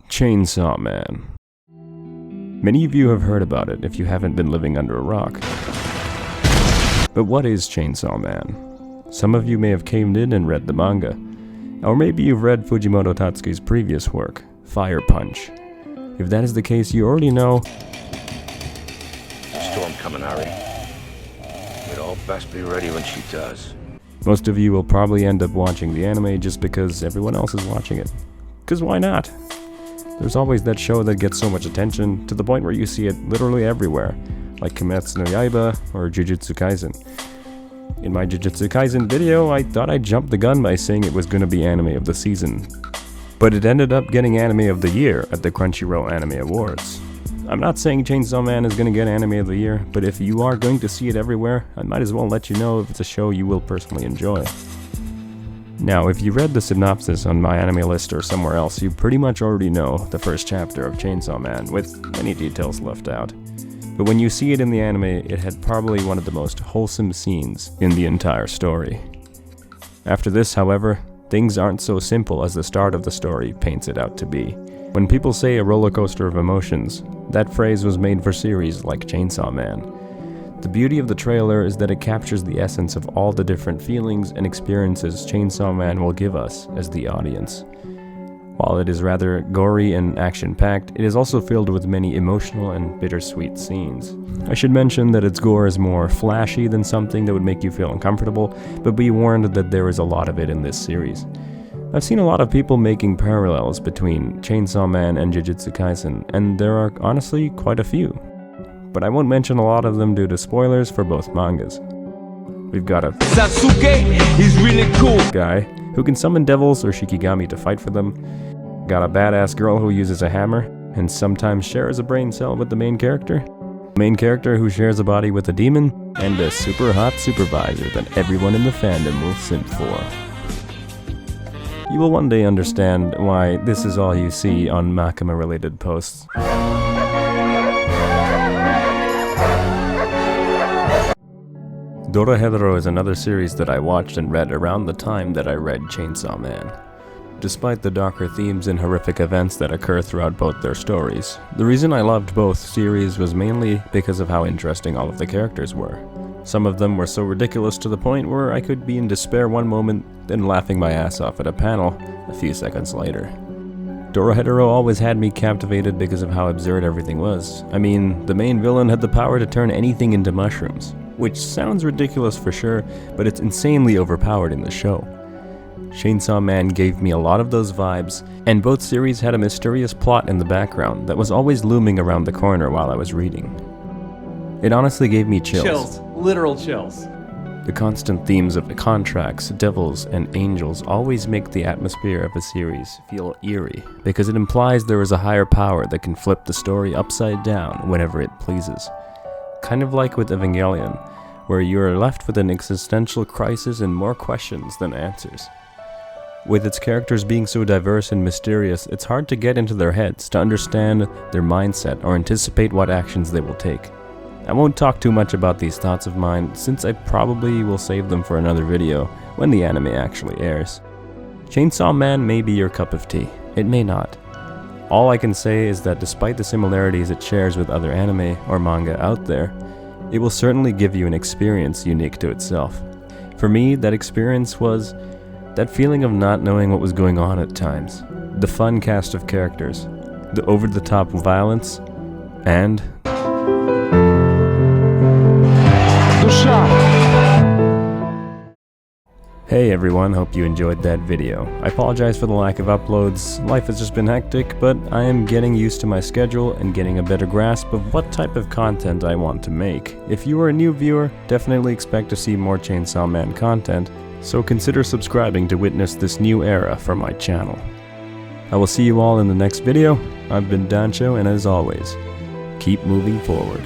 Chainsaw Man. Many of you have heard about it if you haven't been living under a rock. But what is Chainsaw Man? Some of you may have came in and read the manga. Or maybe you've read Fujimoto Tatsuki's previous work, Fire Punch. If that is the case, you already know... Storm coming, Ari. We'd all best be ready when she does. Most of you will probably end up watching the anime just because everyone else is watching it. 'Cause why not? There's always that show that gets so much attention, to the point where you see it literally everywhere, like Kimetsu no Yaiba or Jujutsu Kaisen. In my Jujutsu Kaisen video, I thought I jumped the gun by saying it was gonna be anime of the season. But it ended up getting anime of the year at the Crunchyroll Anime Awards. I'm not saying Chainsaw Man is gonna get anime of the year, but if you are going to see it everywhere, I might as well let you know if it's a show you will personally enjoy. Now, if you read the synopsis on My Anime List or somewhere else, you pretty much already know the first chapter of Chainsaw Man, with many details left out. But when you see it in the anime, it had probably one of the most wholesome scenes in the entire story. After this, however, things aren't so simple as the start of the story paints it out to be. When people say a roller coaster of emotions, that phrase was made for series like Chainsaw Man. The beauty of the trailer is that it captures the essence of all the different feelings and experiences Chainsaw Man will give us as the audience. While it is rather gory and action-packed, it is also filled with many emotional and bittersweet scenes. I should mention that its gore is more flashy than something that would make you feel uncomfortable, but be warned that there is a lot of it in this series. I've seen a lot of people making parallels between Chainsaw Man and Jujutsu Kaisen, and there are honestly quite a few. But I won't mention a lot of them due to spoilers for both mangas. We've got a Sasuke, he's really cool guy who can summon devils or Shikigami to fight for them. Got a badass girl who uses a hammer and sometimes shares a brain cell with the main character. Main character who shares a body with a demon, and a super hot supervisor that everyone in the fandom will simp for. You will one day understand why this is all you see on Makima related posts. Dorohedoro is another series that I watched and read around the time that I read Chainsaw Man. Despite the darker themes and horrific events that occur throughout both their stories, the reason I loved both series was mainly because of how interesting all of the characters were. Some of them were so ridiculous to the point where I could be in despair one moment, then laughing my ass off at a panel a few seconds later. Dorohedoro always had me captivated because of how absurd everything was. I mean, the main villain had the power to turn anything into mushrooms, which sounds ridiculous for sure, but it's insanely overpowered in the show. Chainsaw Man gave me a lot of those vibes, and both series had a mysterious plot in the background that was always looming around the corner while I was reading. It honestly gave me chills. Chills. Literal chills. The constant themes of contracts, devils, and angels always make the atmosphere of a series feel eerie, because it implies there is a higher power that can flip the story upside down whenever it pleases. Kind of like with Evangelion, where you are left with an existential crisis and more questions than answers. With its characters being so diverse and mysterious, it's hard to get into their heads to understand their mindset or anticipate what actions they will take. I won't talk too much about these thoughts of mine, since I probably will save them for another video when the anime actually airs. Chainsaw Man may be your cup of tea, it may not. All I can say is that despite the similarities it shares with other anime or manga out there, it will certainly give you an experience unique to itself. For me, that experience was that feeling of not knowing what was going on at times, the fun cast of characters, the over-the-top violence, and Hey everyone, hope you enjoyed that video. I apologize for the lack of uploads. Life has just been hectic, but I am getting used to my schedule and getting a better grasp of what type of content I want to make. If you are a new viewer, definitely expect to see more Chainsaw Man content, so consider subscribing to witness this new era for my channel. I will see you all in the next video. I've been Dancho, and as always, keep moving forward.